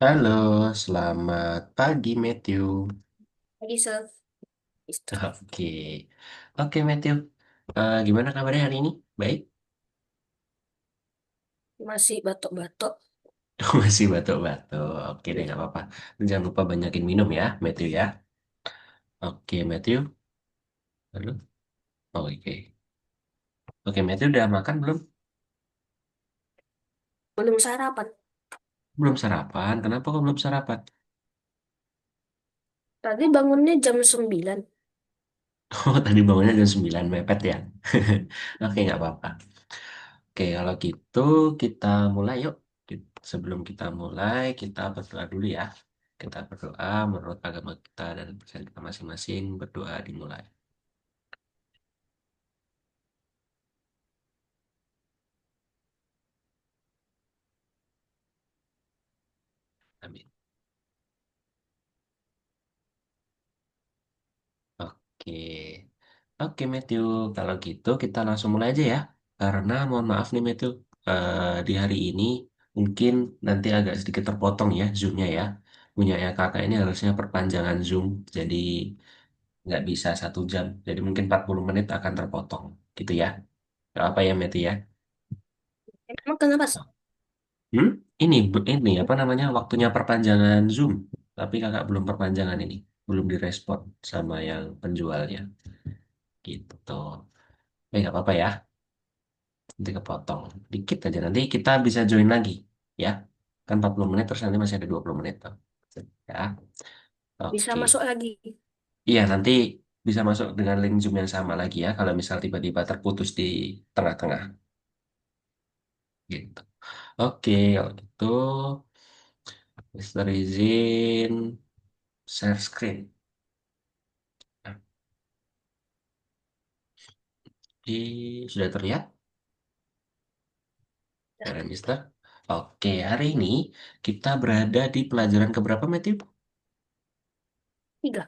Halo, selamat pagi Matthew. Lagi Oke, oke Matthew. Gimana kabarnya hari ini? Baik? masih batuk-batuk. Masih batuk-batuk. Oke deh, nggak apa-apa. Jangan lupa banyakin minum ya, Matthew ya. Oke, Matthew. Halo. Oh, oke. Oke, Matthew udah makan belum? Belum sarapan. Belum sarapan. Kenapa kok belum sarapan? Tadi bangunnya jam 9. Oh, tadi bangunnya jam 9 mepet ya. Oke, nggak apa-apa. Oke, kalau gitu kita mulai yuk. Sebelum kita mulai, kita berdoa dulu ya. Kita berdoa menurut agama kita dan percaya kita masing-masing. Berdoa dimulai. Amin. Oke. Oke, Matthew. Kalau gitu kita langsung mulai aja ya. Karena mohon maaf nih, Matthew. Di hari ini mungkin nanti agak sedikit terpotong ya Zoom-nya ya. Punya ya kakak ini harusnya perpanjangan Zoom. Jadi nggak bisa 1 jam. Jadi mungkin 40 menit akan terpotong. Gitu ya. Nggak apa ya, Matthew ya. Emang kenapa? Hmm? Ini apa namanya waktunya perpanjangan Zoom, tapi kakak belum perpanjangan ini, belum direspon sama yang penjualnya, gitu. Baik, nggak apa-apa ya, nanti kepotong dikit aja, nanti kita bisa join lagi, ya. Kan 40 menit terus nanti masih ada 20 menit tuh. Ya, Bisa oke. masuk lagi. Iya, nanti bisa masuk dengan link Zoom yang sama lagi ya, kalau misal tiba-tiba terputus di tengah-tengah, gitu. Oke, kalau gitu, Mister izin share screen. Sudah terlihat, Ya, ya, Mister? Oke, hari ini kita berada di pelajaran keberapa, Matthew? 3.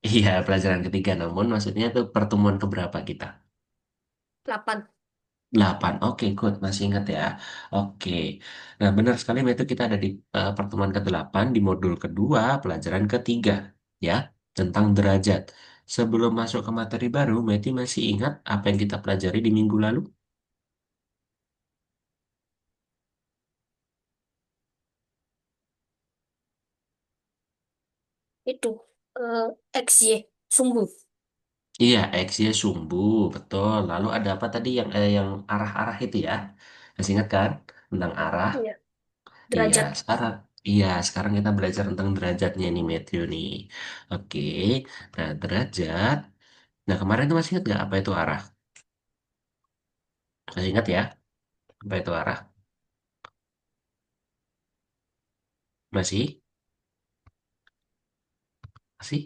Iya, pelajaran ketiga. Namun maksudnya itu pertemuan keberapa kita? 8. 8. Oke, good. Masih ingat ya. Oke. Nah, benar sekali, Matthew. Kita ada di pertemuan ke-8 di modul kedua, pelajaran ketiga. Ya, tentang derajat. Sebelum masuk ke materi baru, Matthew masih ingat apa yang kita pelajari di minggu lalu? Itu. XY. Sumbu. Iya, X-nya sumbu, betul. Lalu ada apa tadi yang arah-arah itu ya? Masih ingat kan? Tentang arah. Ya. Iya, Derajat. sekarang kita belajar tentang derajatnya nih, Matthew nih. Oke, nah derajat. Nah, kemarin itu masih ingat nggak apa itu arah? Masih ingat ya? Apa itu arah? Masih? Masih?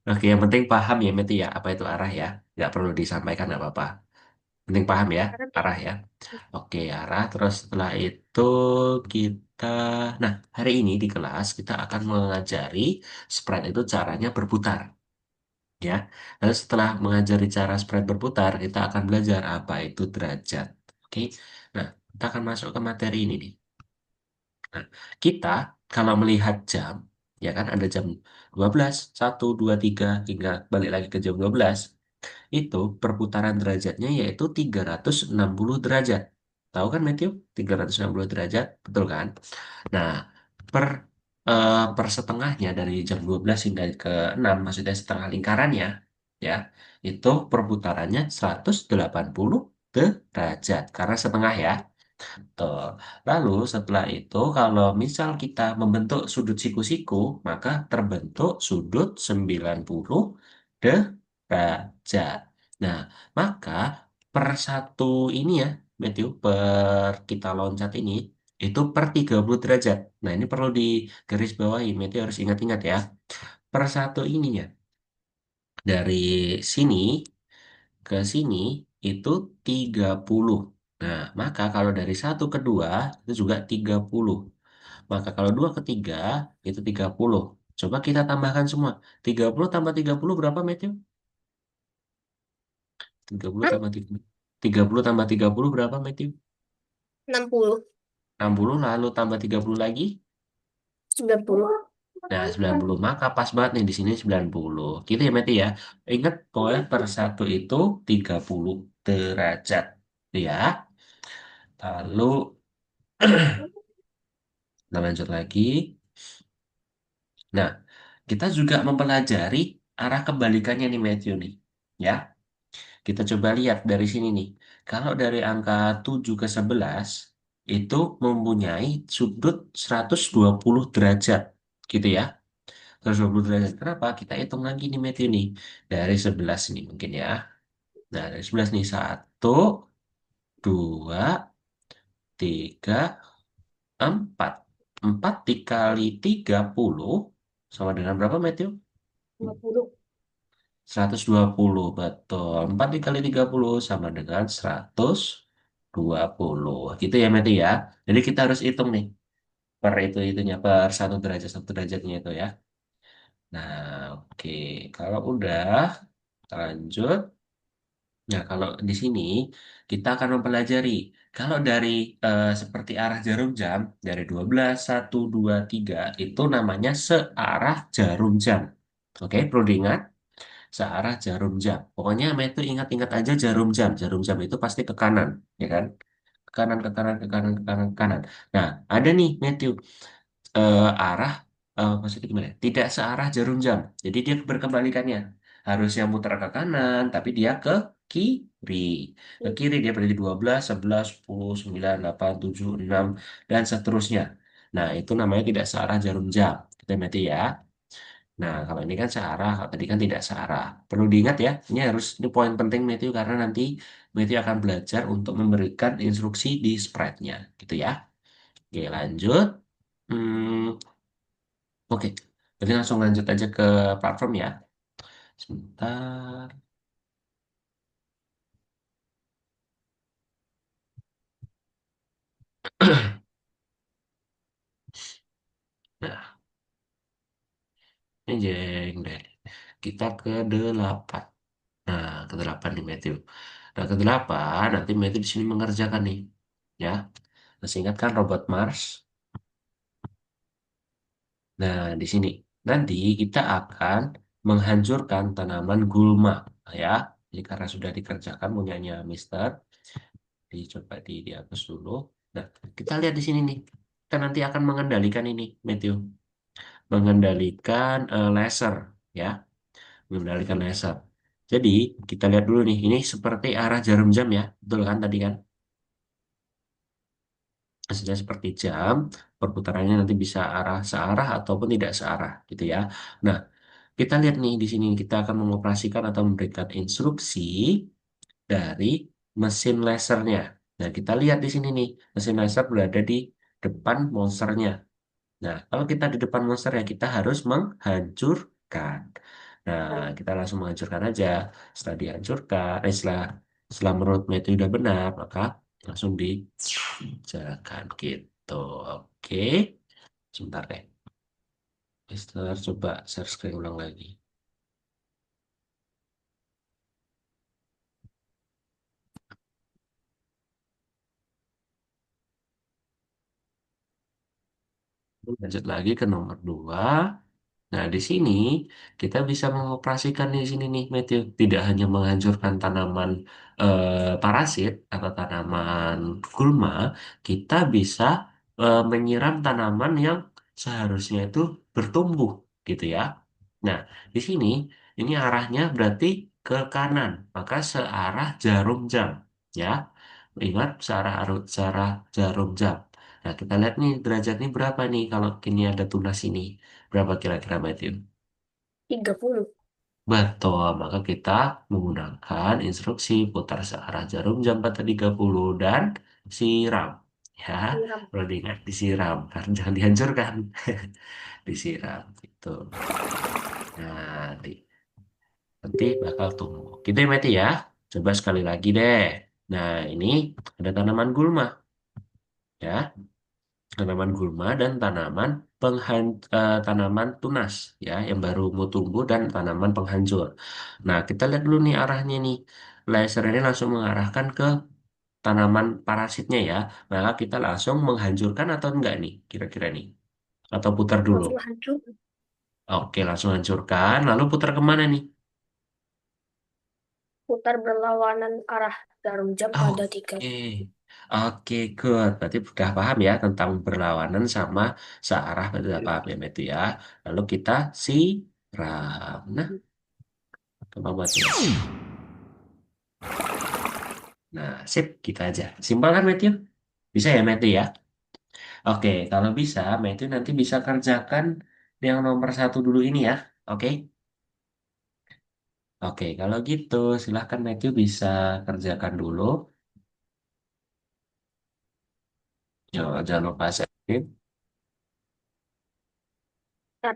Oke, yang penting paham ya, Matthew ya. Apa itu arah ya? Nggak perlu disampaikan, nggak apa-apa. Penting paham ya, Arab ya. arah ya. Oke, arah. Terus setelah itu kita, nah hari ini di kelas kita akan mengajari spread itu caranya berputar, ya. Lalu setelah mengajari cara spread berputar, kita akan belajar apa itu derajat. Oke, nah kita akan masuk ke materi ini nih. Nah, kita kalau melihat jam, ya kan ada jam 12, 1, 2, 3, hingga balik lagi ke jam 12. Itu perputaran derajatnya yaitu 360 derajat. Tahu kan Matthew? 360 derajat, betul kan? Nah, per per setengahnya dari jam 12 hingga ke 6, maksudnya setengah lingkarannya, ya, itu perputarannya 180 derajat karena setengah ya. Betul. Lalu setelah itu kalau misal kita membentuk sudut siku-siku, maka terbentuk sudut 90 derajat. Nah, maka per satu ini ya, Matthew, per kita loncat ini, itu per 30 derajat. Nah, ini perlu digarisbawahi, Matthew harus ingat-ingat ya. Per satu ininya, dari sini ke sini itu 30. Nah, maka kalau dari satu ke 2 itu juga 30. Maka kalau 2 ke 3 itu 30. Coba kita tambahkan semua. 30 tambah 30 berapa, Matthew? 30 Hah? tambah 30. 30 tambah 30 berapa, Matthew? 60. 60 lalu tambah 30 lagi. 90. Nah, 90 maka pas banget nih di sini 90. Gitu ya, Meti ya. Ingat pokoknya per satu itu 30 derajat. Ya. Lalu kita lanjut lagi. Nah, kita juga mempelajari arah kebalikannya nih, Matthew nih. Ya, kita coba lihat dari sini nih. Kalau dari angka 7 ke 11 itu mempunyai sudut 120 derajat. Gitu ya. 120 derajat. Kenapa? Kita hitung lagi nih, Matthew nih. Dari 11 nih mungkin ya. Nah, dari 11 nih. Satu, dua, tiga, empat. 4 dikali 30 sama dengan berapa, Matthew? 50. 120, betul. 4 dikali 30 sama dengan 120. Gitu ya, Matthew ya. Jadi kita harus hitung nih. Per itunya, per satu derajatnya itu ya. Nah, oke. Kalau udah, kita lanjut. Nah, kalau di sini kita akan mempelajari kalau dari seperti arah jarum jam dari 12, 1, 2, 3 itu namanya searah jarum jam. Oke, perlu diingat searah jarum jam. Pokoknya itu ingat-ingat aja jarum jam. Jarum jam itu pasti ke kanan, ya kan? Ke kanan, ke kanan, ke kanan, ke kanan, ke kanan. Nah, ada nih Matthew arah maksudnya gimana? Ya? Tidak searah jarum jam. Jadi dia berkebalikannya. Harusnya muter ke kanan, tapi dia ke kiri. Ke kiri dia berarti 12, 11, 10, 9, 8, 7, 6, dan seterusnya. Nah, itu namanya tidak searah jarum jam. Kita berarti ya. Nah, kalau ini kan searah, kalau tadi kan tidak searah. Perlu diingat ya, ini poin penting Matthew karena nanti Matthew akan belajar untuk memberikan instruksi di spreadnya, gitu ya. Oke, lanjut. Hmm, oke, jadi langsung lanjut aja ke platform ya. Sebentar. Nah, ini jeng deh. Kita ke 8. Nah, ke 8 nih Matthew. Nah, ke 8 nanti Matthew di sini mengerjakan nih. Ya, masih ingat kan robot Mars? Nah, di sini nanti kita akan menghancurkan tanaman gulma, ya. Jadi karena sudah dikerjakan punyanya Mister, dicoba dihapus dulu. Nah, kita lihat di sini nih. Kita nanti akan mengendalikan ini, Matthew. Mengendalikan laser, ya. Mengendalikan laser. Jadi, kita lihat dulu nih. Ini seperti arah jarum jam ya. Betul kan tadi kan? Hasilnya seperti jam, perputarannya nanti bisa arah searah ataupun tidak searah, gitu ya. Nah, kita lihat nih di sini kita akan mengoperasikan atau memberikan instruksi dari mesin lasernya. Nah, kita lihat di sini nih, mesin laser berada di depan monsternya. Nah, kalau kita di depan monster ya kita harus menghancurkan. Nah, kita langsung menghancurkan aja. Setelah dihancurkan, setelah menurut Matthew sudah benar, maka langsung dijalankan gitu. Oke, sebentar deh. Mister, coba share screen ulang lagi. Lanjut lagi ke nomor 2. Nah, di sini kita bisa mengoperasikan di sini nih, Matthew. Tidak hanya menghancurkan tanaman parasit atau tanaman gulma, kita bisa menyiram tanaman yang seharusnya itu bertumbuh, gitu ya. Nah, di sini ini arahnya berarti ke kanan, maka searah jarum jam, ya. Ingat searah jarum jam. Nah, kita lihat nih derajatnya berapa nih kalau kini ada tunas ini. Berapa kira-kira Matthew? 30. Betul, maka kita menggunakan instruksi putar searah jarum jam 4.30 dan siram. Ya, Siram. perlu diingat disiram, karena jangan dihancurkan. Disiram, itu. Nah, nanti bakal tumbuh. Gitu ya, Matthew ya. Coba sekali lagi deh. Nah, ini ada tanaman gulma. Ya, tanaman gulma dan tanaman tunas ya yang baru mau tumbuh dan tanaman penghancur. Nah, kita lihat dulu nih arahnya nih. Laser ini langsung mengarahkan ke tanaman parasitnya ya, maka kita langsung menghancurkan atau enggak nih, kira-kira nih? Atau putar dulu? Langsung hancur. Oke, langsung hancurkan, lalu putar kemana nih? Putar berlawanan arah jarum jam pada tiga. Oke, oke, good. Berarti udah paham ya tentang berlawanan sama searah, berarti udah paham ya, itu ya. Lalu kita siram. Nah, gampang banget ya. Nah, sip, kita aja. Simpel kan, Matthew? Bisa ya, Matthew ya? Oke, kalau bisa, Matthew nanti bisa kerjakan yang nomor satu dulu ini ya. Oke? Oke, kalau gitu silahkan Matthew bisa kerjakan dulu. Jangan lupa save. Nah,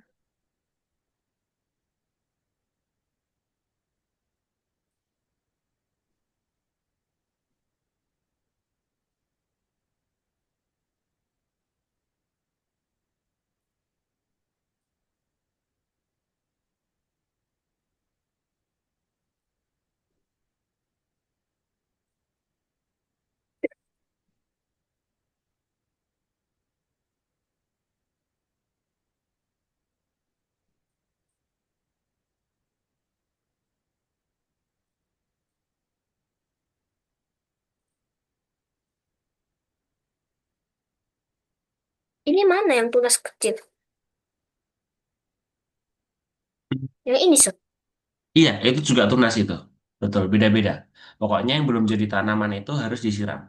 ini mana yang tunas kecil? Yang ini, Sob. Iya, itu juga tunas itu. Betul, beda-beda. Pokoknya yang belum jadi tanaman itu harus disiram.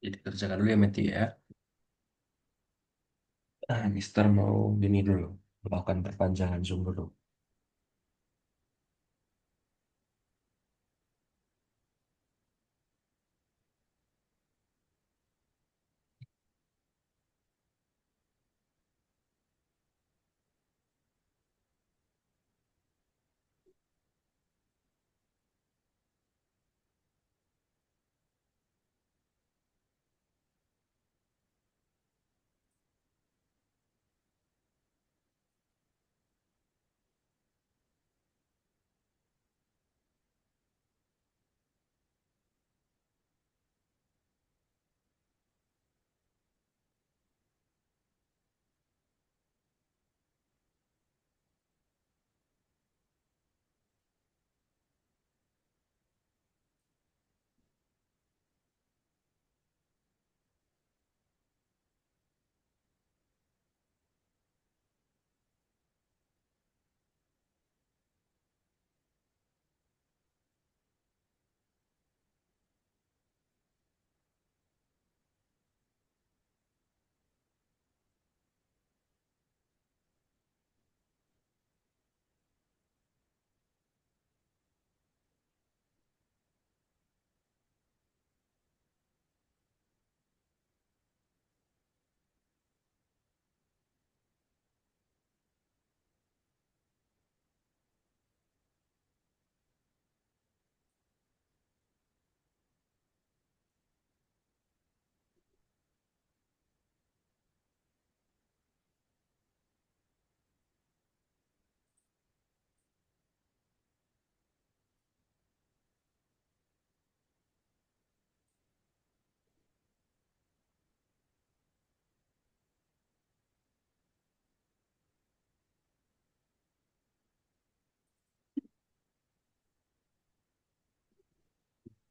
Jadi kerjakan dulu ya, Matthew ya. Mister mau ini dulu. Melakukan perpanjangan Zoom dulu.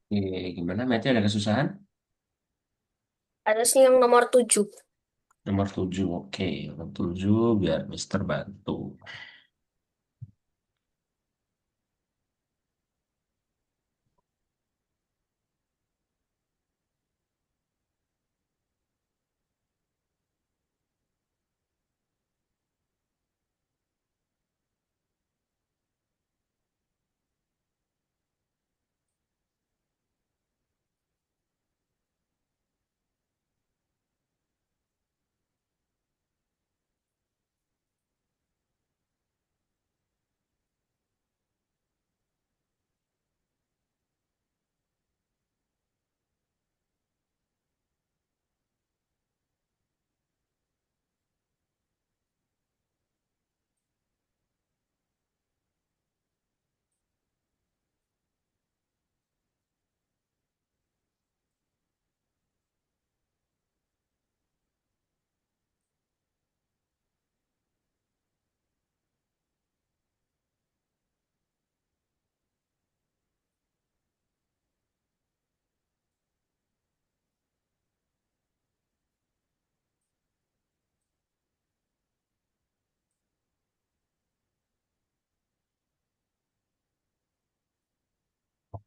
Gimana, Matthew ada kesusahan? Ada sih yang nomor 7. Nomor 7, oke. Nomor 7, biar Mister bantu.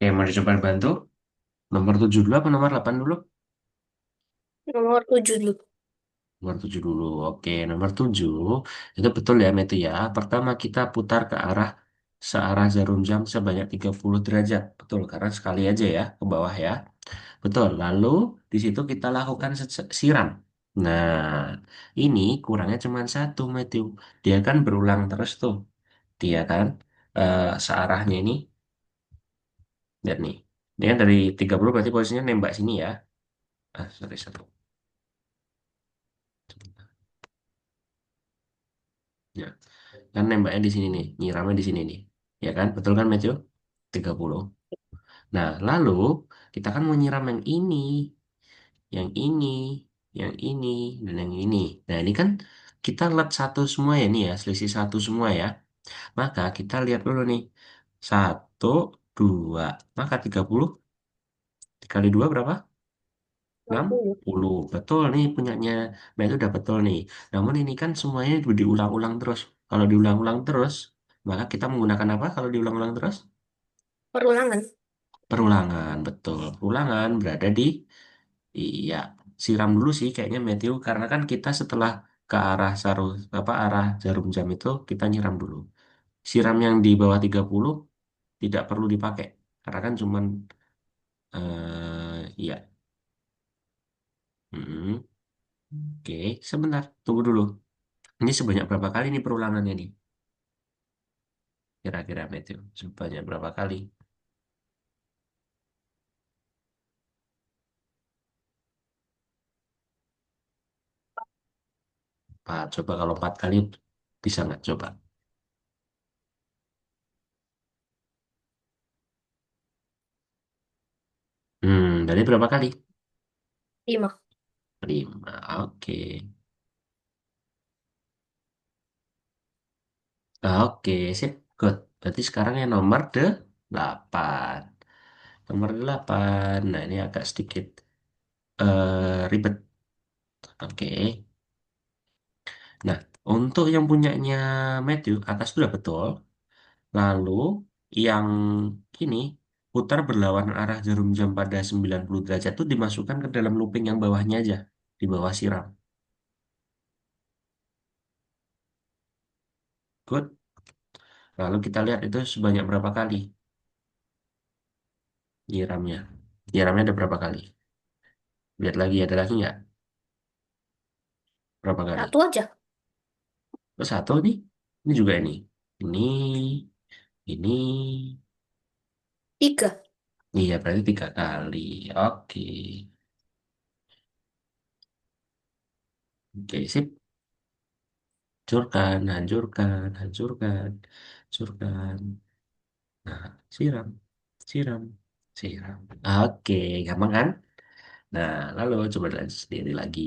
Oke, mau dicoba bantu? Nomor 7 dulu apa nomor 8 dulu? Nomor 7 dulu. Nomor 7 dulu. Oke, nomor 7 itu betul ya, Matthew ya. Pertama kita putar ke arah searah jarum jam sebanyak 30 derajat. Betul, karena sekali aja ya ke bawah ya. Betul. Lalu di situ kita lakukan siram. Nah, ini kurangnya cuma satu, Matthew. Dia kan berulang terus tuh. Dia kan searahnya ini. Lihat nih. Ini kan dari 30 berarti posisinya nembak sini ya. Sorry, satu. Ya, kan nembaknya di sini nih, nyiramnya di sini nih. Ya kan? Betul kan, Matthew? 30. Nah, lalu kita kan mau nyiram yang ini, yang ini, dan yang ini. Nah, ini kan kita lihat satu semua ya nih ya, selisih satu semua ya. Maka kita lihat dulu nih. Satu, dua. Maka 30 dikali dua berapa? Enam Enam puluh. puluh. Betul nih punyanya. Nah, itu udah betul nih. Namun ini kan semuanya diulang-ulang terus. Kalau diulang-ulang terus, maka kita menggunakan apa kalau diulang-ulang terus? Perulangan. Perulangan, betul. Perulangan berada di Iya, siram dulu sih kayaknya Matthew karena kan kita setelah ke arah arah jarum jam itu kita nyiram dulu. Siram yang di bawah 30 tidak perlu dipakai karena kan cuman iya. Mm-mm. Oke, sebentar, tunggu dulu. Ini sebanyak berapa kali nih perulangannya nih? Kira-kira Matthew, sebanyak berapa kali? Pak, coba kalau 4 kali bisa nggak coba? Dari berapa kali? 5. 5. Oke. Oke, sip. Good. Berarti sekarang yang nomor 8. Nomor 8. Nah, ini agak sedikit ribet. Oke. Nah, untuk yang punyanya Matthew, atas sudah betul. Lalu, yang ini putar berlawanan arah jarum jam pada 90 derajat itu dimasukkan ke dalam looping yang bawahnya aja. Di bawah siram. Good. Lalu kita lihat itu sebanyak berapa kali nyiramnya. Nyiramnya ada berapa kali? Lihat lagi, ada lagi nggak? Berapa kali? Satu aja. Oh, satu nih. Ini juga ini. Ini, ini. 3. Iya, berarti 3 kali. Oke. Oke, sip. Hancurkan, hancurkan, hancurkan, hancurkan. Nah, siram, siram, siram. Oke, gampang kan? Nah, lalu coba lihat sendiri lagi.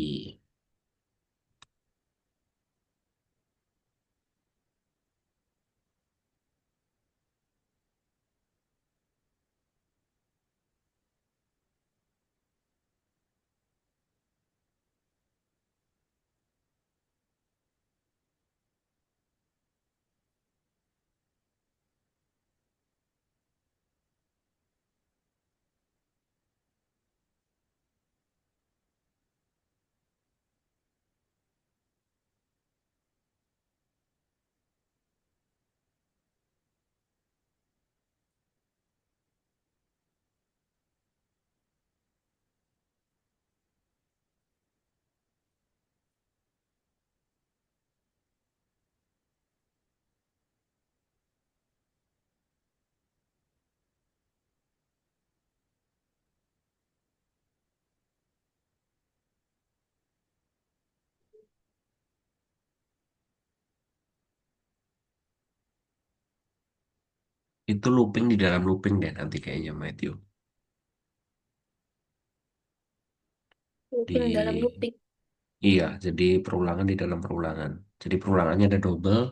Itu looping di dalam looping deh nanti kayaknya, Matthew. Looping dalam Di looping. Iya, jadi perulangan di dalam perulangan. Jadi perulangannya ada double,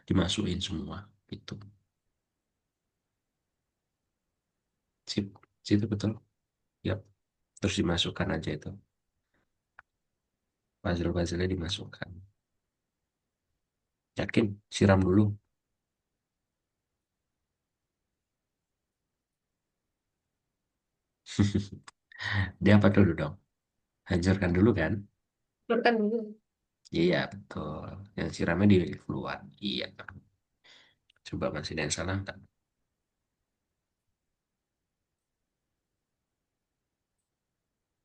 dimasukin semua. Gitu. Sip, situ betul. Yap, terus dimasukkan aja itu. Puzzle-puzzle-nya dimasukkan. Yakin, siram dulu. Dia apa dulu dong? Hancurkan dulu kan? Hancurkan dulu. Iya, betul. Yang siramnya di luar. Iya. Coba masih ada yang salah nggak?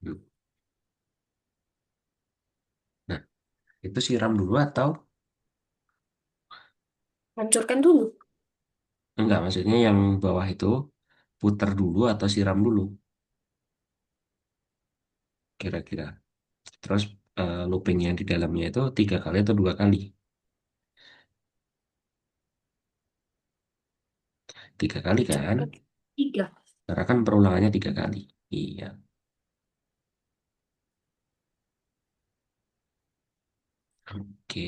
Hmm. Nah, itu siram dulu atau Hancurkan dulu. enggak? Maksudnya yang bawah itu putar dulu atau siram dulu? Kira-kira. Terus looping yang di dalamnya itu 3 kali atau 2 kali? 3 kali kan? Hancurkan. 3. Karena kan perulangannya 3 kali. Iya. Oke.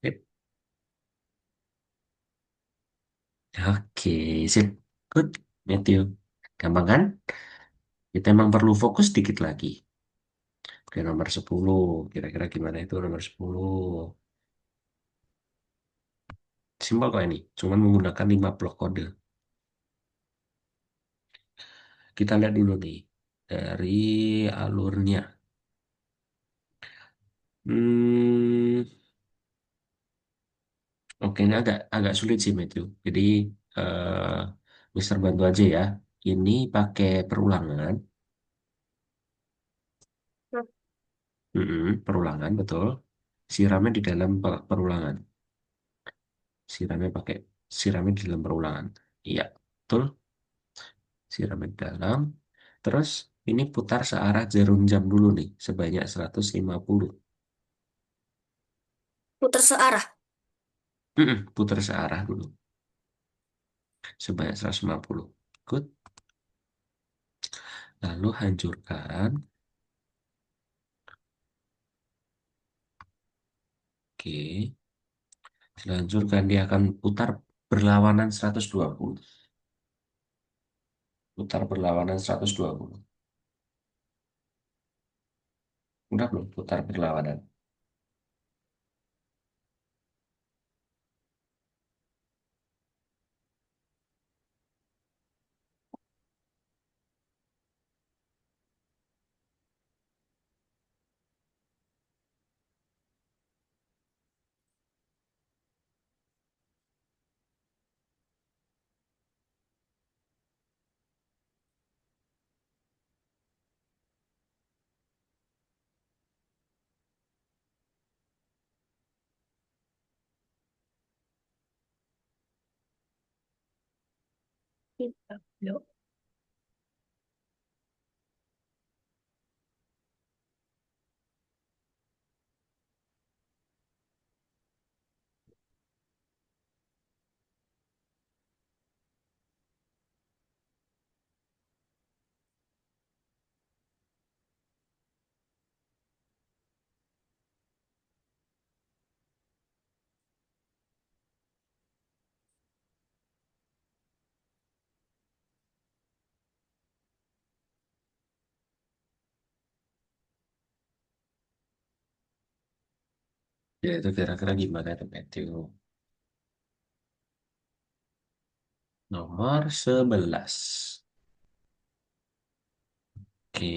Sip. Oke, sip. Good, Matthew. Gampang kan? Kita emang perlu fokus dikit lagi. Oke, nomor 10. Kira-kira gimana itu nomor 10? Simpel kok ini. Cuman menggunakan 5 blok kode. Kita lihat dulu nih dari alurnya. Hmm, oke ini agak agak sulit sih Matthew. Jadi Mister bantu aja ya. Ini pakai perulangan. Hmm, Perulangan betul. Siramnya di dalam perulangan. Siramnya pakai siramnya di dalam perulangan. Iya, betul. Siramnya di dalam. Terus ini putar searah jarum jam dulu nih, sebanyak 150. Putar searah. Putar searah dulu, sebanyak 150. Good. Lalu hancurkan. Oke. Dihancurkan, dia akan putar berlawanan 120. Putar berlawanan 120. Udah belum putar berlawanan? Tidak, belum. Ya itu kira-kira gimana tuh Matthew? Nomor 11. Oke,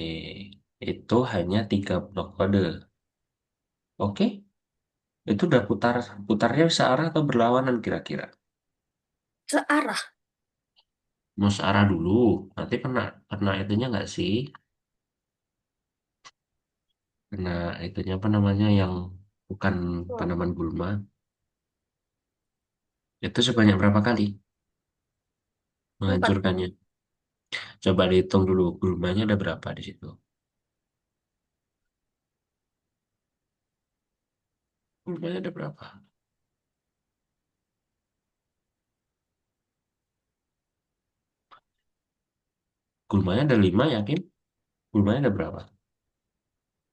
itu hanya 3 blok kode. Oke, itu udah putarnya searah atau berlawanan kira-kira? Searah. Mau searah dulu, nanti kena itunya nggak sih? Kena itunya apa namanya yang bukan Hmm, tanaman gulma. Itu sebanyak berapa kali 4. menghancurkannya? Coba dihitung dulu, gulmanya ada berapa di situ? Gulmanya ada berapa? Gulmanya ada 5 yakin? Gulmanya ada berapa?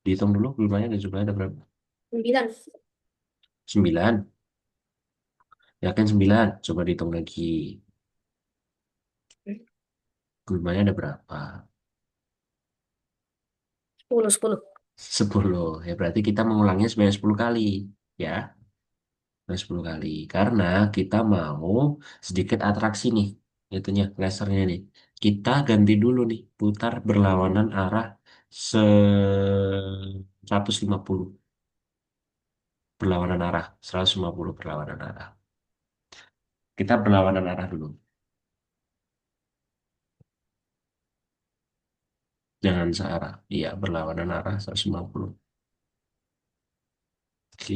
Dihitung dulu gulmanya ada jumlahnya ada berapa? 9. 9. Yakin 9? Coba dihitung lagi. Gulmanya ada berapa? 10, 10. 10. Ya berarti kita mengulangnya sebanyak 10 kali. Ya, sebanyak 10 kali. Karena kita mau sedikit atraksi nih. Itunya, lasernya nih. Kita ganti dulu nih. Putar berlawanan arah se 150. Berlawanan arah. 150 berlawanan arah. Kita berlawanan arah dulu. Jangan searah. Iya, berlawanan arah 150. Oke.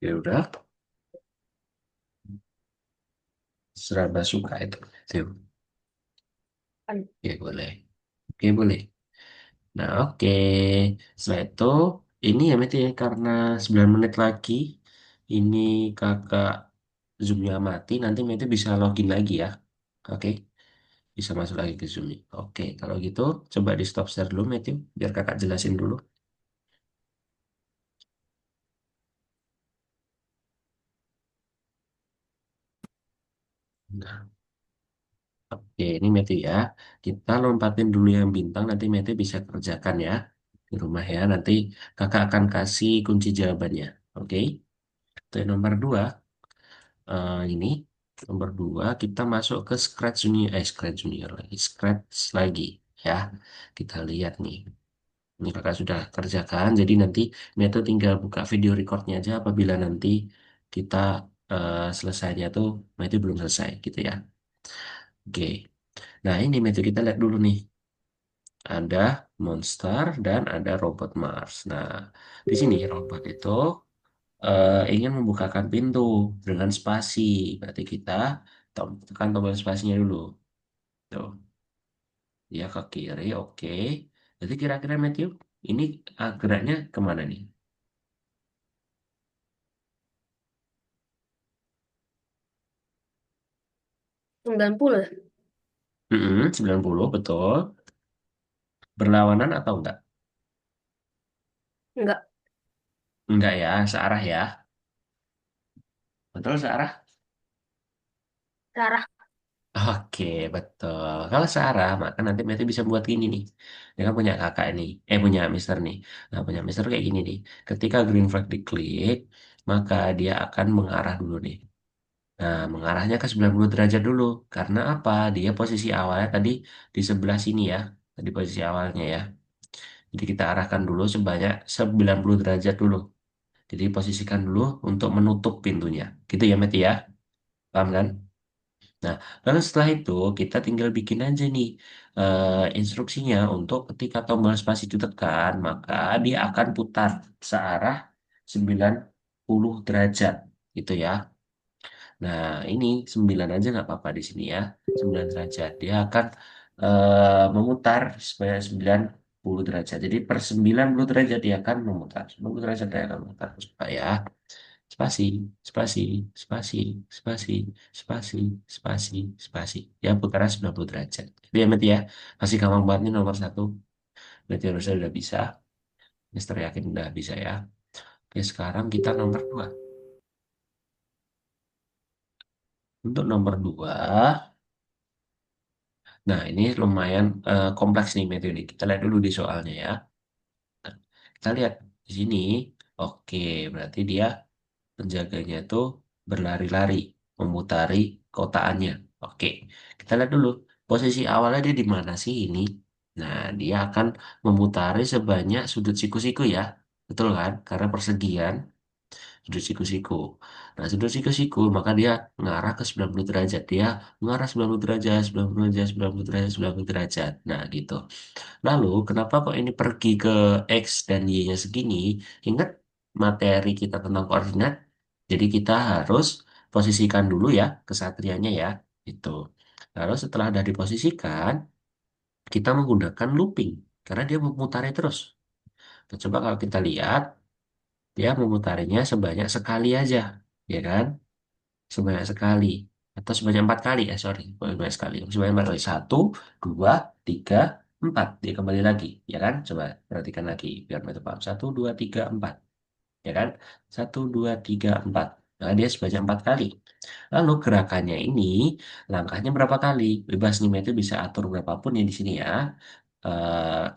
Ya udah, seraba suka itu. Tuh. Kan. Oke, boleh. Oke, boleh. Nah, oke. Setelah itu, ini ya, Meti, ya, karena 9 menit lagi, ini kakak Zoom-nya mati, nanti Meti bisa login lagi ya. Oke, bisa masuk lagi ke Zoom. Oke, kalau gitu, coba di stop share dulu, Matthew, biar kakak jelasin dulu. Nah, oke, ini Matthew ya. Kita lompatin dulu yang bintang, nanti Matthew bisa kerjakan ya di rumah ya. Nanti kakak akan kasih kunci jawabannya. Oke, itu yang nomor dua. Ini nomor dua kita masuk ke Scratch Junior lagi, Scratch lagi ya. Kita lihat nih. Ini kakak sudah kerjakan, jadi nanti Matthew tinggal buka video recordnya aja apabila nanti kita selesainya tuh Matthew belum selesai gitu ya. Oke. Nah, ini Matthew kita lihat dulu nih. Ada monster dan ada robot Mars. Nah, di sini robot itu ingin membukakan pintu dengan spasi. Berarti kita tekan tombol spasinya dulu. Tuh, dia ke kiri, oke. Jadi kira-kira Matthew, ini geraknya kemana nih? 90. 90, betul. Berlawanan atau enggak? Enggak. Enggak ya, searah ya. Betul searah? Darah. Oke, betul. Kalau searah, maka nanti Matthew bisa buat gini nih. Dia kan punya kakak ini, punya Mister nih. Nah, punya Mister kayak gini nih. Ketika green flag diklik, maka dia akan mengarah dulu nih. Nah, mengarahnya ke 90 derajat dulu. Karena apa? Dia posisi awalnya tadi di sebelah sini ya. Tadi posisi awalnya ya. Jadi kita arahkan dulu sebanyak 90 derajat dulu. Jadi posisikan dulu untuk menutup pintunya. Gitu ya, Matthew ya. Paham kan? Nah, lalu setelah itu kita tinggal bikin aja nih instruksinya untuk ketika tombol spasi ditekan, maka dia akan putar searah 90 derajat gitu ya. Nah, ini 9 aja nggak apa-apa di sini ya. 9 derajat. Dia akan memutar sebanyak 90 derajat. Jadi per 90 derajat dia akan memutar. 90 derajat dia akan memutar. Coba ya. Spasi, spasi, spasi, spasi, spasi, spasi, spasi. Ya, putaran 90 derajat. Itu ya, Meti ya. Masih gampang banget nih nomor satu. Berarti harusnya udah bisa. Mister yakin udah bisa ya. Oke, sekarang kita nomor dua. Untuk nomor dua, nah ini lumayan kompleks nih Meti nih. Kita lihat dulu di soalnya ya. Kita lihat di sini. Oke, berarti dia penjaganya itu berlari-lari, memutari kotaannya. Oke, kita lihat dulu posisi awalnya dia di mana sih ini? Nah, dia akan memutari sebanyak sudut siku-siku ya. Betul kan? Karena persegian sudut siku-siku. Nah, sudut siku-siku maka dia mengarah ke 90 derajat. Dia mengarah 90 derajat, 90 derajat, 90 derajat, 90 derajat. Nah, gitu. Lalu, kenapa kok ini pergi ke X dan Y-nya segini? Ingat materi kita tentang koordinat. Jadi kita harus posisikan dulu ya kesatrianya ya. Itu. Lalu setelah sudah diposisikan, kita menggunakan looping. Karena dia memutari terus. Nah, coba kalau kita lihat, dia memutarinya sebanyak sekali aja. Ya kan? Sebanyak sekali. Atau sebanyak 4 kali. Sorry. Bukan sebanyak sekali. Sebanyak 4 kali. Satu, dua, tiga, empat. Dia kembali lagi. Ya kan? Coba perhatikan lagi. Biar mereka paham. Satu, dua, tiga, empat. Ya kan? Satu, dua, tiga, empat. Nah, dia sebanyak 4 kali. Lalu gerakannya ini, langkahnya berapa kali? Bebas nih, itu bisa atur berapapun ya di sini ya.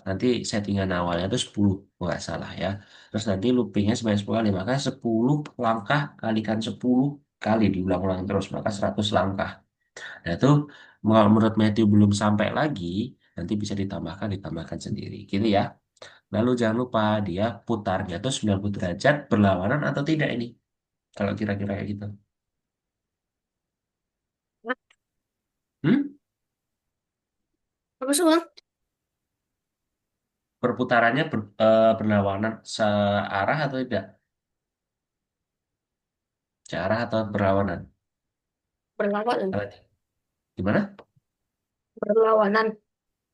Nanti settingan awalnya itu 10, nggak salah ya. Terus nanti loopingnya sebanyak 10 kali. Maka 10 langkah kalikan 10 kali diulang-ulang terus. Maka 100 langkah. Nah itu kalau menurut Matthew belum sampai lagi, nanti bisa ditambahkan sendiri. Gitu ya. Lalu jangan lupa dia putarnya tuh 90 derajat berlawanan atau tidak ini. Kalau kira-kira kayak gitu. Hmm? Apa sih, Bang? Perputarannya berlawanan searah atau tidak? Searah atau berlawanan? Berlawanan. Kalau gimana? Berlawanan.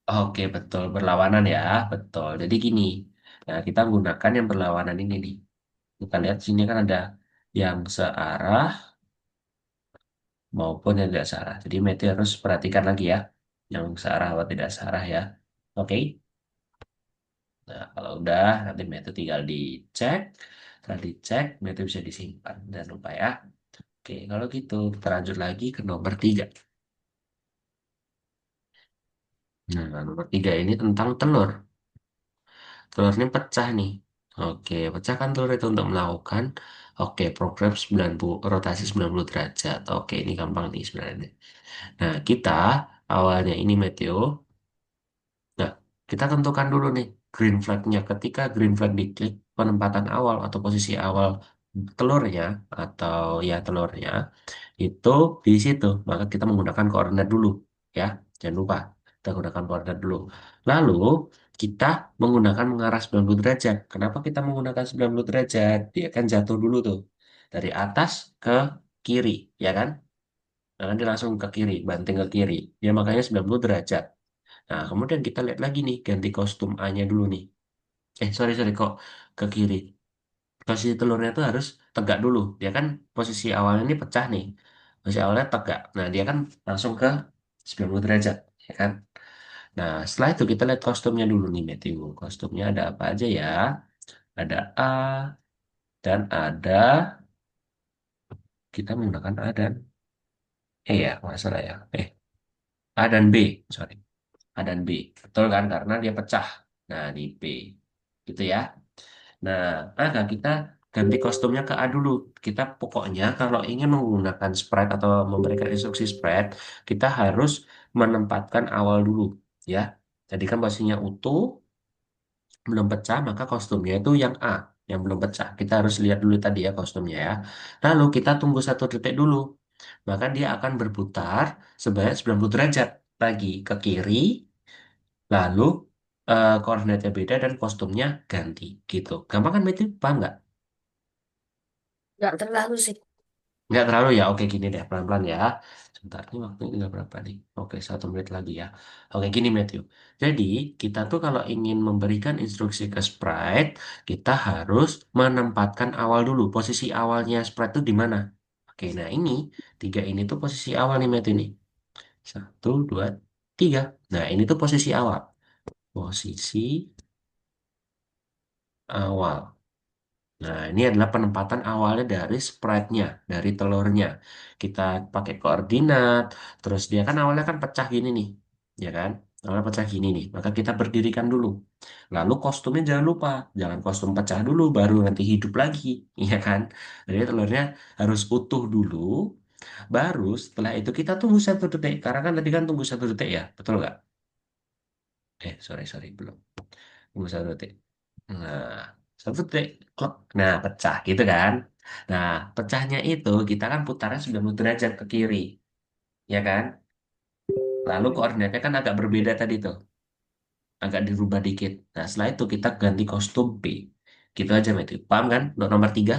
Oke, betul. Berlawanan ya. Betul. Jadi gini. Nah, kita menggunakan yang berlawanan ini nih. Kita lihat sini kan ada yang searah maupun yang tidak searah. Jadi Matthew harus perhatikan lagi ya. Yang searah atau tidak searah ya. Oke. Nah, kalau udah, nanti Matthew tinggal dicek. Setelah dicek, Matthew bisa disimpan. Jangan lupa ya. Oke, kalau gitu kita lanjut lagi ke nomor 3. Nah, nomor 3 ini tentang telur. Telurnya pecah nih. Oke, pecahkan telur itu untuk melakukan program 90 rotasi 90 derajat. Oke, ini gampang nih sebenarnya. Nah, kita awalnya ini Matthew. Nah, kita tentukan dulu nih green flag-nya. Ketika green flag diklik, penempatan awal atau posisi awal telurnya atau ya telurnya itu di situ. Maka kita menggunakan koordinat dulu ya. Jangan lupa kita gunakan koordinat dulu. Lalu kita menggunakan mengarah 90 derajat. Kenapa kita menggunakan 90 derajat? Dia kan jatuh dulu tuh. Dari atas ke kiri, ya kan? Nah, nanti langsung ke kiri, banting ke kiri. Ya makanya 90 derajat. Nah, kemudian kita lihat lagi nih, ganti kostum A-nya dulu nih. Sorry, kok ke kiri. Posisi telurnya tuh harus tegak dulu. Dia kan posisi awalnya ini pecah nih. Posisi awalnya tegak. Nah, dia kan langsung ke 90 derajat. Ya kan? Nah, setelah itu kita lihat kostumnya dulu nih, Matthew. Kostumnya ada apa aja ya? Ada A dan ada, kita menggunakan A dan ya, nggak salah ya. A dan B, sorry. A dan B. Betul kan? Karena dia pecah. Nah, di B. Gitu ya. Nah, kita ganti kostumnya ke A dulu. Kita pokoknya kalau ingin menggunakan sprite atau memberikan instruksi sprite, kita harus menempatkan awal dulu, ya. Jadi kan posisinya utuh, belum pecah, maka kostumnya itu yang A, yang belum pecah. Kita harus lihat dulu tadi ya kostumnya ya. Lalu kita tunggu 1 detik dulu, maka dia akan berputar sebanyak 90 derajat lagi ke kiri, lalu koordinatnya beda dan kostumnya ganti gitu. Gampang kan, Matthew? Paham nggak? Nggak terlalu sih. Nggak terlalu ya. Oke, gini deh, pelan-pelan ya. Sebentar, ini waktunya tinggal berapa nih? Oke, 1 menit lagi ya. Oke, gini Matthew. Jadi, kita tuh kalau ingin memberikan instruksi ke sprite, kita harus menempatkan awal dulu. Posisi awalnya sprite itu di mana? Oke, nah ini, 3 ini tuh posisi awal nih Matthew nih. 1, 2, 3. Nah, ini tuh posisi awal. Posisi awal. Nah, ini adalah penempatan awalnya dari sprite-nya, dari telurnya. Kita pakai koordinat, terus dia kan awalnya kan pecah gini nih, ya kan? Awalnya pecah gini nih, maka kita berdirikan dulu. Lalu kostumnya jangan lupa, jangan kostum pecah dulu, baru nanti hidup lagi, ya kan? Jadi telurnya harus utuh dulu, baru setelah itu kita tunggu 1 detik. Karena kan tadi kan tunggu 1 detik ya, betul nggak? Sorry, belum. Tunggu 1 detik. Nah, 1 detik, klok. Nah, pecah gitu kan. Nah, pecahnya itu kita kan putarnya 90 derajat ke kiri, ya kan? Lalu koordinatnya kan agak berbeda tadi tuh, agak dirubah dikit. Nah, setelah itu kita ganti kostum B. Gitu aja, Matthew. Paham kan? Untuk nomor 3,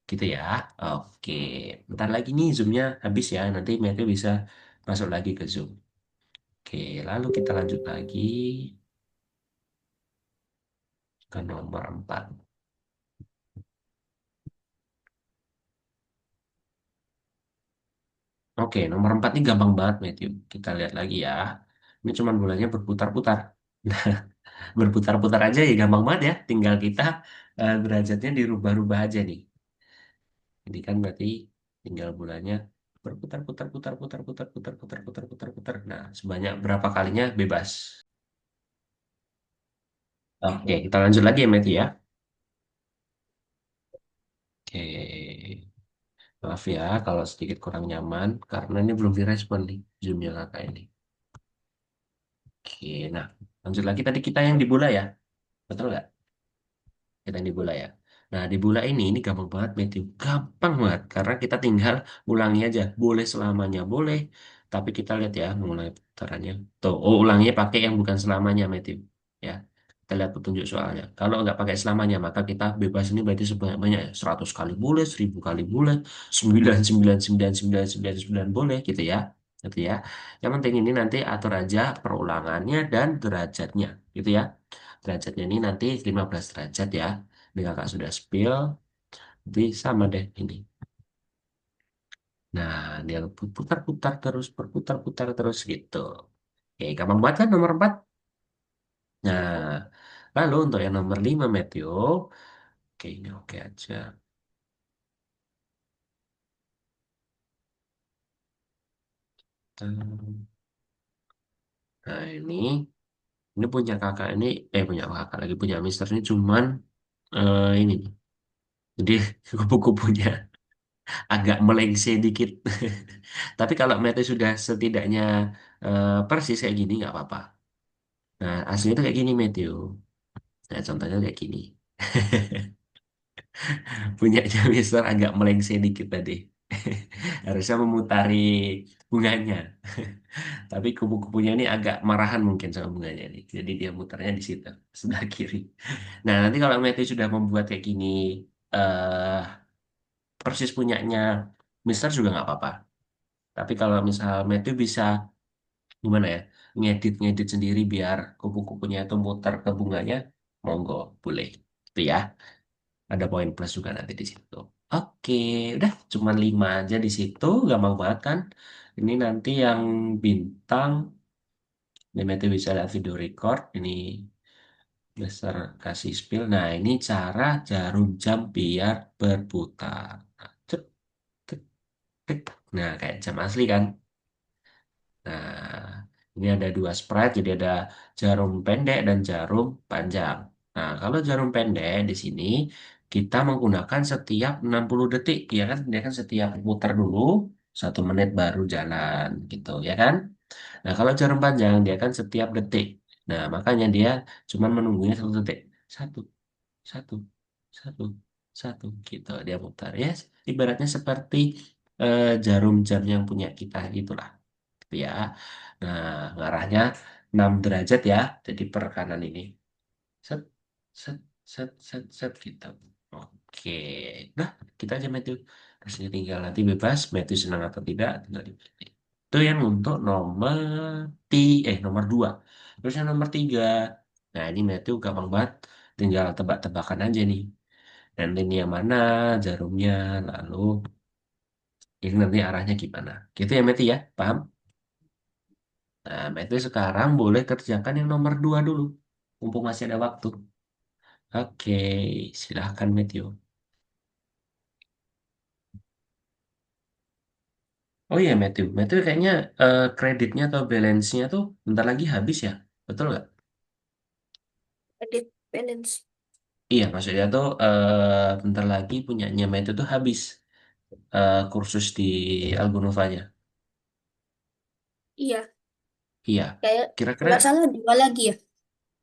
gitu ya. Oke, bentar lagi nih Zoom-nya habis ya. Nanti Matthew bisa masuk lagi ke Zoom. Oke, lalu kita lanjut lagi ke nomor 4. Oke, nomor 4 ini gampang banget, Matthew. Kita lihat lagi ya. Ini cuma bulannya berputar-putar. Berputar-putar aja ya gampang banget ya. Tinggal kita derajatnya dirubah-rubah aja nih. Jadi kan berarti tinggal bulannya berputar-putar, putar-putar, putar-putar, putar-putar, putar-putar. Nah, sebanyak berapa kalinya bebas. Oke, kita lanjut lagi ya, Matthew ya. Oke, maaf ya kalau sedikit kurang nyaman karena ini belum direspon nih Zoom-nya kakak ini. Oke, nah lanjut lagi tadi kita yang di bola ya, betul nggak? Kita di bola ya. Nah, di bola ini gampang banget, Matthew. Gampang banget. Karena kita tinggal ulangi aja. Boleh selamanya, boleh. Tapi kita lihat ya, mengulangi putarannya. Tuh, ulanginya pakai yang bukan selamanya, Matthew. Ya, kita lihat petunjuk soalnya. Kalau nggak pakai selamanya, maka kita bebas ini berarti sebanyak-banyak ya. 100 kali boleh, 1000 kali boleh, 9999999 boleh, gitu ya. Gitu ya. Yang penting ini nanti atur aja perulangannya dan derajatnya, gitu ya. Derajatnya ini nanti 15 derajat ya. Ini kakak sudah spill, jadi sama deh ini. Nah, dia berputar-putar terus, berputar-putar terus gitu. Oke, gampang banget kan nomor 4. Nah, lalu untuk yang nomor 5, Matthew. Oke, ini oke aja. Nah, ini punya kakak ini, punya kakak lagi punya Mister ini cuman ini. Jadi kupu-kupunya agak melengsè dikit. Tapi kalau Matthew sudah setidaknya persis kayak gini nggak apa-apa. Nah, aslinya tuh kayak gini Matthew. Nah, contohnya kayak gini. Punyanya Mister agak melengsè dikit tadi. Harusnya memutari bunganya. Tapi kupu-kupunya ini agak marahan mungkin sama bunganya nih. Jadi dia muternya di situ, sebelah kiri. Nah, nanti kalau Matthew sudah membuat kayak gini, eh persis punyanya Mister juga nggak apa-apa. Tapi kalau misal Matthew bisa gimana ya, ngedit-ngedit sendiri biar kupu-kupunya itu muter ke bunganya, monggo, boleh. Itu ya, ada poin plus juga nanti di situ. Oke, udah cuman 5 aja di situ, gampang banget kan? Ini nanti yang bintang, ini Matthew bisa lihat video record, ini besar kasih spill. Nah, ini cara jarum jam biar berputar. Nah, cek, cek, cek. Nah, kayak jam asli kan? Nah, ini ada dua sprite, jadi ada jarum pendek dan jarum panjang. Nah, kalau jarum pendek di sini kita menggunakan setiap 60 detik, ya kan? Dia kan setiap muter dulu, 1 menit baru jalan, gitu, ya kan? Nah, kalau jarum panjang dia kan setiap detik. Nah, makanya dia cuma menunggunya 1 detik. Satu, satu, satu, satu, gitu. Dia mutar, ya. Ibaratnya seperti jarum jam yang punya kita, gitulah gitu ya. Nah, ngarahnya 6 derajat ya. Jadi per kanan ini. Set, set, set, set, set gitu. Oke. Nah, kita aja Matthew. Terus ini tinggal nanti bebas. Matthew senang atau tidak. Tinggal dipilih. Itu yang untuk nomor 2. Terus yang nomor 3. Nah, ini Matthew gampang banget. Tinggal tebak-tebakan aja nih. Dan ini yang mana jarumnya. Lalu ini nanti arahnya gimana. Gitu ya Matthew ya. Paham? Nah, Matthew sekarang boleh kerjakan yang nomor 2 dulu. Mumpung masih ada waktu. Oke, silahkan Matthew. Oh iya Matthew. Matthew kayaknya kreditnya atau balance-nya tuh bentar lagi habis ya. Betul nggak? Edit balance. Iya, maksudnya tuh bentar lagi punyanya Matthew tuh habis kursus di Algonovanya. Iya, Iya. kayak Kira-kira, nggak salah 2 lagi ya.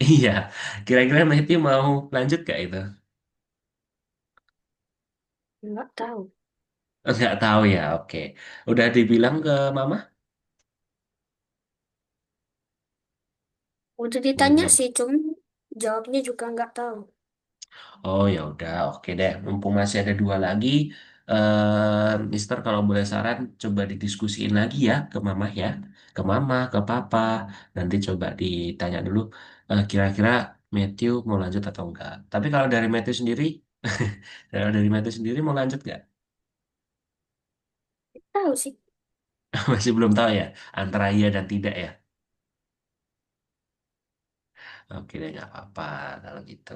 iya. Kira-kira Matthew mau lanjut gak itu? Nggak tahu. Nggak tahu ya, oke. Udah dibilang ke Mama? Udah Belum ditanya ya? sih, cuma jawabnya juga nggak tahu. Oh ya udah, oke deh. Mumpung masih ada 2 lagi, Mister kalau boleh saran, coba didiskusiin lagi ya ke Mama ya, ke Mama, ke Papa. Nanti coba ditanya dulu, kira-kira Matthew mau lanjut atau enggak. Tapi kalau dari Matthew sendiri, kalau dari Matthew sendiri mau lanjut nggak? Tahu sih. Masih belum tahu ya, antara iya dan tidak ya. Oke deh, nggak apa-apa kalau gitu.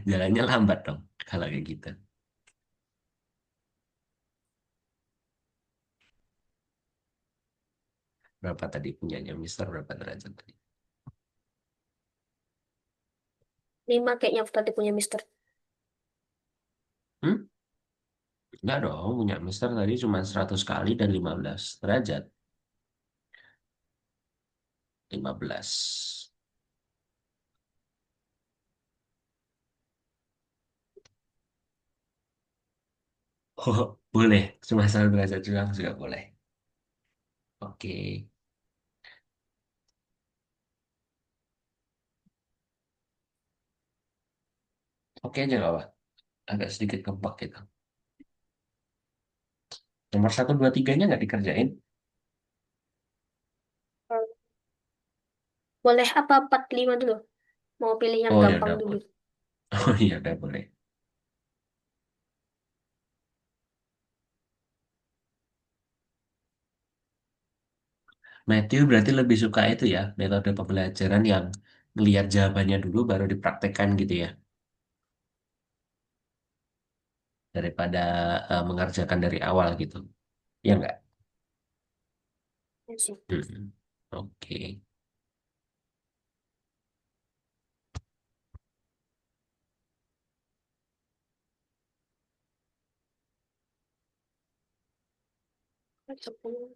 Jalannya lambat dong kalau kayak gitu. Berapa tadi punyanya Mister? Berapa derajat tadi? 5 kayaknya tadi punya Mister. Hmm? Enggak dong, punya Mister tadi cuma 100 kali dan 15 derajat. 15. Oh, boleh. Cuma 1 derajat doang juga boleh. Oke. Oke aja nggak apa. Agak sedikit ngebug gitu. Nomor 1, 2, 3-nya nggak dikerjain? Boleh apa 45 dulu? Mau pilih yang Oh ya gampang udah dulu. boleh. Oh iya udah boleh. Matthew berarti lebih suka itu ya, metode pembelajaran yang ngelihat jawabannya dulu baru dipraktekkan gitu ya. daripada mengerjakan dari awal gitu. Ya enggak? Ya sih. Hmm. Oke. Sepuluh.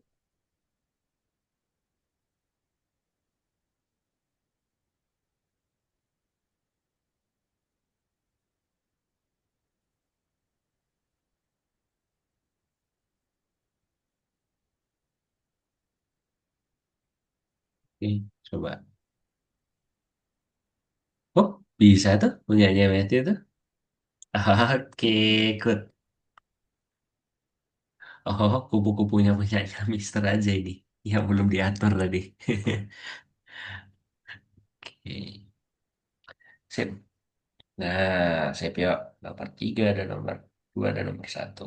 Oke, coba. Oh, bisa tuh punyanya Matthew tuh. Oke, good. Oh, kupu-kupunya punyanya Mister aja ini. Yang belum diatur tadi. Oke, sip. Nah, sip yuk. Nomor 3 dan nomor 2 dan nomor 1.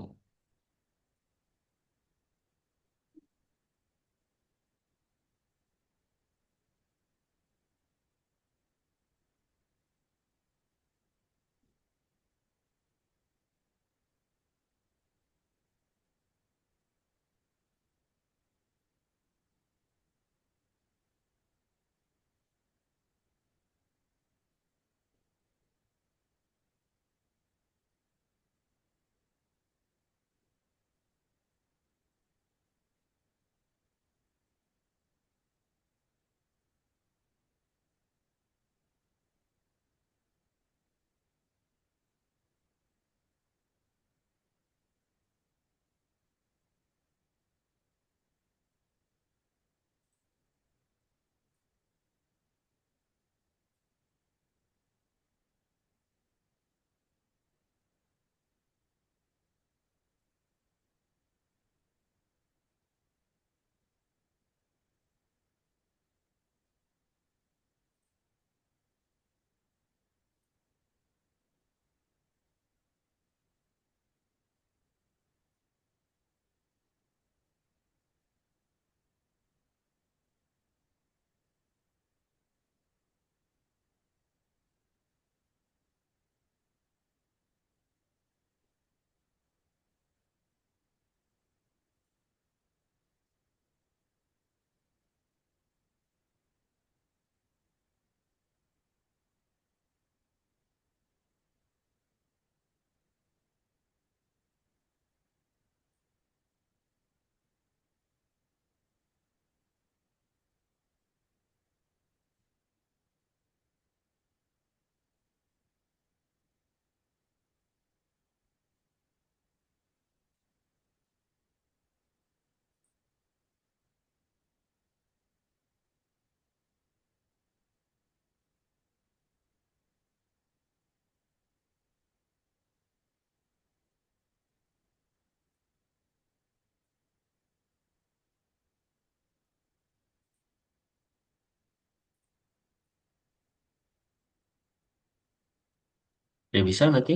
Ya bisa nanti.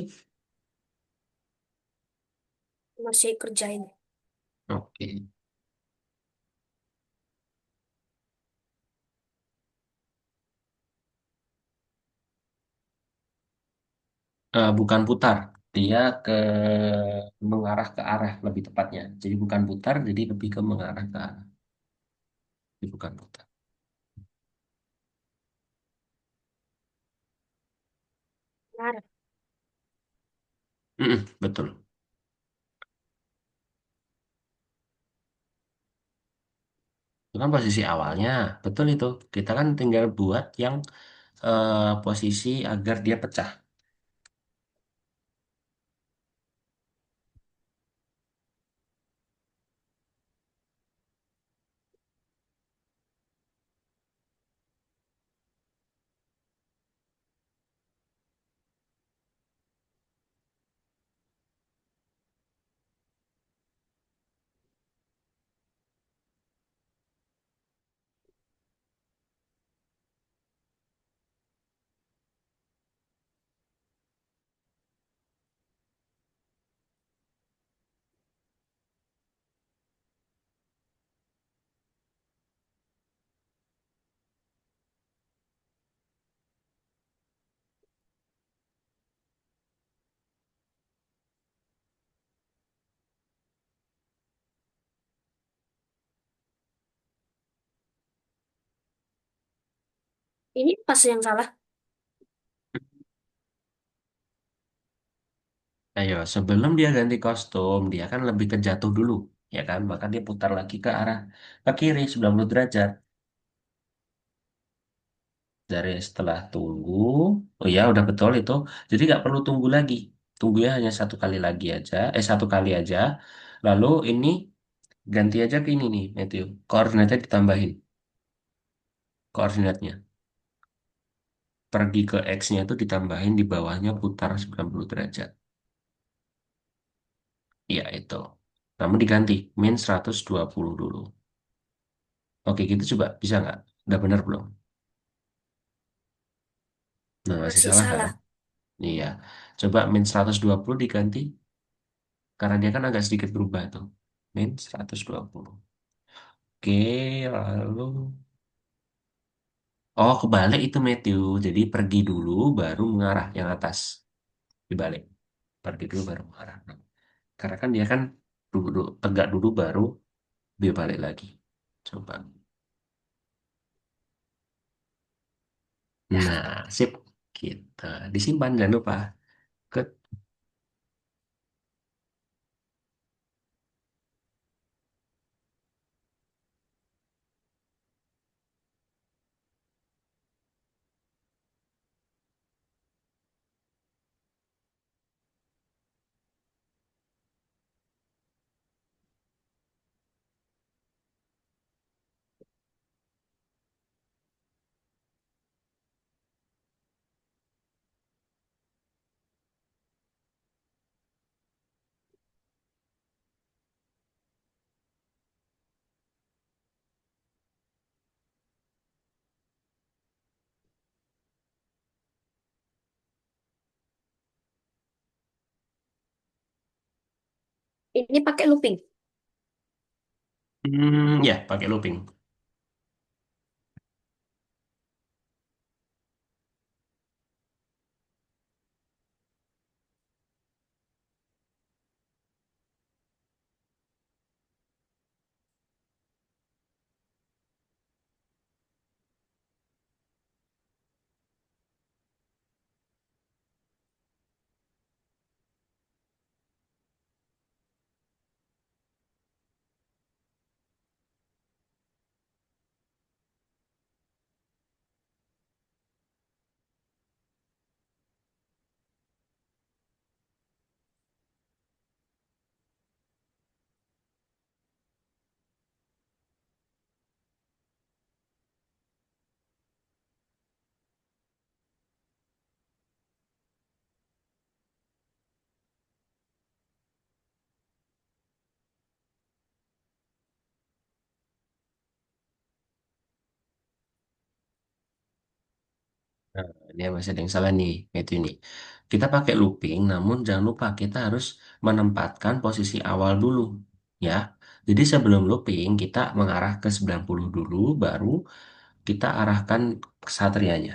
Masih kerjain. Oke. Bukan putar. Dia ke mengarah ke arah lebih tepatnya. Jadi bukan putar, jadi lebih ke mengarah ke arah. Jadi bukan putar. Benar. Betul. Itu kan posisi awalnya. Betul itu. Kita kan tinggal buat yang posisi agar dia pecah. Ini pas yang salah. Ayo, sebelum dia ganti kostum, dia kan lebih ke jatuh dulu, ya kan? Maka dia putar lagi ke arah ke kiri 90 derajat. Dari setelah tunggu, oh ya udah betul itu. Jadi nggak perlu tunggu lagi. Tunggunya hanya satu kali lagi aja, satu kali aja. Lalu ini ganti aja ke ini nih, Matthew. Koordinatnya ditambahin, koordinatnya. Pergi ke X-nya itu ditambahin di bawahnya putar 90 derajat. Ya itu. Namun diganti, min 120 dulu. Oke gitu coba, bisa nggak? Udah benar belum? Nah, masih Masih salah kan? salah. Iya. Coba min 120 diganti, karena dia kan agak sedikit berubah tuh. Min 120. Oke, lalu... Oh, kebalik itu Matthew. Jadi pergi dulu, baru mengarah yang atas. Dibalik. Pergi dulu, baru mengarah. Karena kan dia kan duduk, tegak dulu, baru dia balik lagi. Coba. Ya, Nah, sip. Kita disimpan, jangan lupa. Ke ini pakai looping. Ya, pakai looping. Nah, ini masih ada yang salah nih, itu ini. Kita pakai looping, namun jangan lupa kita harus menempatkan posisi awal dulu, ya. Jadi sebelum looping, kita mengarah ke 90 dulu, baru kita arahkan kesatrianya.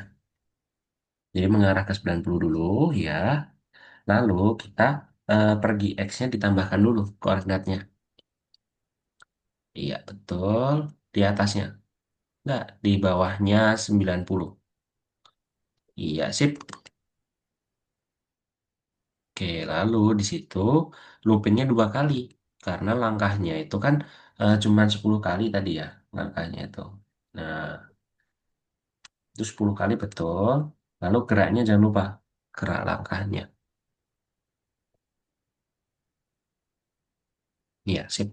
Jadi mengarah ke 90 dulu, ya. Lalu kita pergi X-nya ditambahkan dulu koordinatnya. Iya, betul. Di atasnya. Enggak, di bawahnya 90. Iya, sip. Oke, lalu di situ loopingnya dua kali karena langkahnya itu kan cuman 10 kali tadi ya langkahnya itu. Nah, itu 10 kali betul. Lalu geraknya jangan lupa gerak langkahnya. Iya, sip.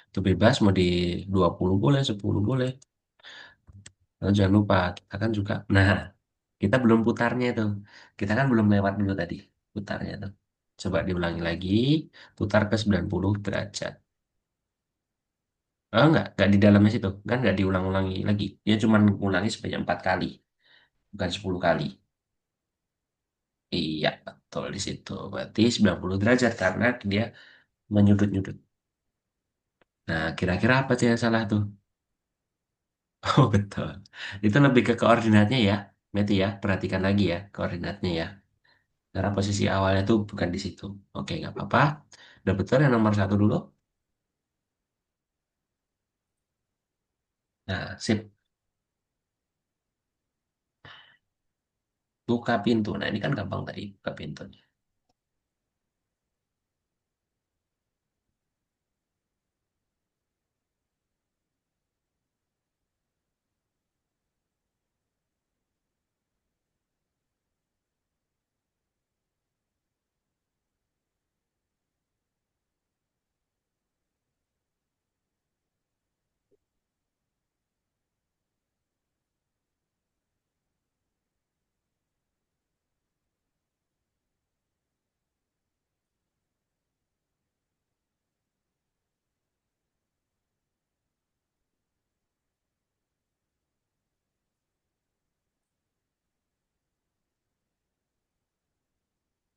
Itu bebas mau di 20 boleh, 10 boleh. Lalu jangan lupa kita kan juga. Nah, kita belum putarnya itu. Kita kan belum lewat dulu tadi putarnya itu. Coba diulangi lagi, putar ke 90 derajat. Oh, enggak di dalamnya situ. Kan enggak diulang-ulangi lagi. Dia cuma ngulangi sebanyak 4 kali, bukan 10 kali. Iya, betul di situ. Berarti 90 derajat karena dia menyudut-nyudut. Nah, kira-kira apa sih yang salah tuh? Oh, betul. Itu lebih ke koordinatnya ya. Berarti ya, perhatikan lagi ya koordinatnya ya. Karena posisi awalnya tuh bukan di situ. Oke, nggak apa-apa. Udah betul yang nomor satu dulu. Nah, sip. Buka pintu. Nah, ini kan gampang tadi, buka pintu.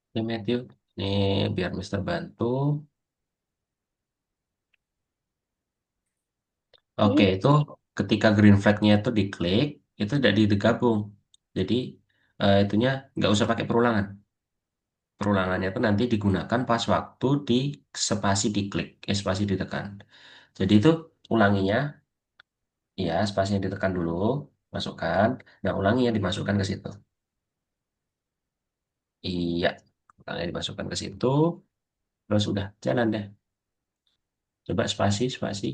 Oke, Matthew. Ini biar Mister bantu. Oke, Ini itu ketika green flag-nya itu diklik, itu udah digabung. Jadi, itunya nggak usah pakai perulangan. Perulangannya itu nanti digunakan pas waktu di spasi diklik, spasi ditekan. Jadi itu ulanginya, ya spasinya ditekan dulu, masukkan. Nah, ulanginya dimasukkan ke situ. Iya, ulanginya dimasukkan ke situ, terus udah jalan deh. Coba spasi, spasi.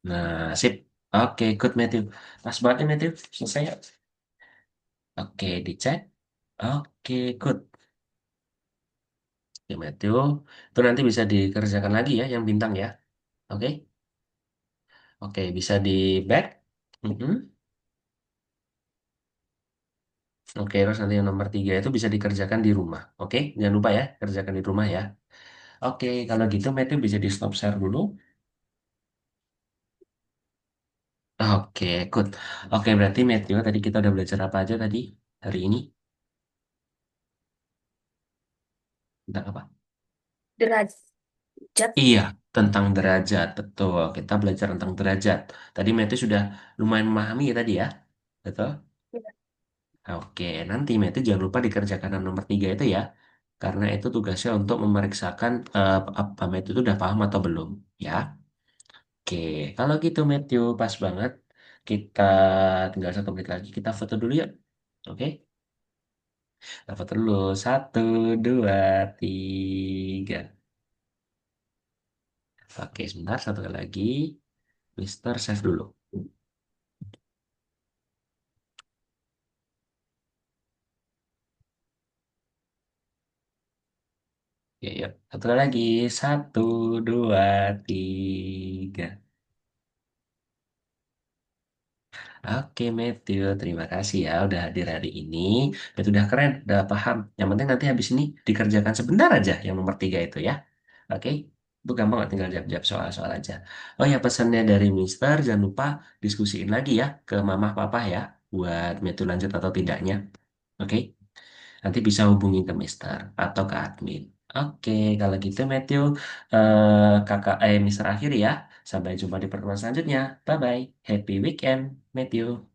Nah, sip. Oke, good Matthew. Pas banget nih Matthew. Selesai ya. Oke, dicek. Oke, good. Oke, Matthew. Itu nanti bisa dikerjakan lagi ya, yang bintang ya. Oke. Oke, bisa di back. Mhm. Oke, terus nanti yang nomor 3 itu bisa dikerjakan di rumah. Oke, jangan lupa ya, kerjakan di rumah ya. Oke, kalau gitu Matthew bisa di stop share dulu. Oke, good. Oke, berarti Matthew tadi kita udah belajar apa aja tadi hari ini? Tentang apa? derajat. Iya, tentang derajat. Betul, kita belajar tentang derajat. Tadi Matthew sudah lumayan memahami ya tadi ya. Betul? Ya, Oke, nanti Matthew jangan lupa dikerjakan yang nomor 3 itu ya. Karena itu tugasnya untuk memeriksakan apa Matthew itu udah paham atau belum. Ya. Oke, kalau gitu Matthew pas banget. Kita tinggal 1 menit lagi. Kita foto dulu yuk. Oke, kita foto dulu. 1, 2, 3. Oke, sebentar. Satu kali lagi. Mister save dulu. Ya, ya. Satu kali lagi. 1, 2, 3. Oke, Matthew. Terima kasih ya udah hadir hari ini. Itu udah keren, udah paham. Yang penting nanti habis ini dikerjakan sebentar aja yang nomor 3 itu ya. Oke, itu gampang kok, tinggal jawab-jawab soal-soal aja. Oh ya, pesannya dari Mister, jangan lupa diskusiin lagi ya ke Mama Papa ya, buat Matthew lanjut atau tidaknya. Oke, nanti bisa hubungi ke Mister atau ke admin. Oke, kalau gitu Matthew, Mister akhir ya. Sampai jumpa di pertemuan selanjutnya. Bye-bye. Happy weekend, Matthew.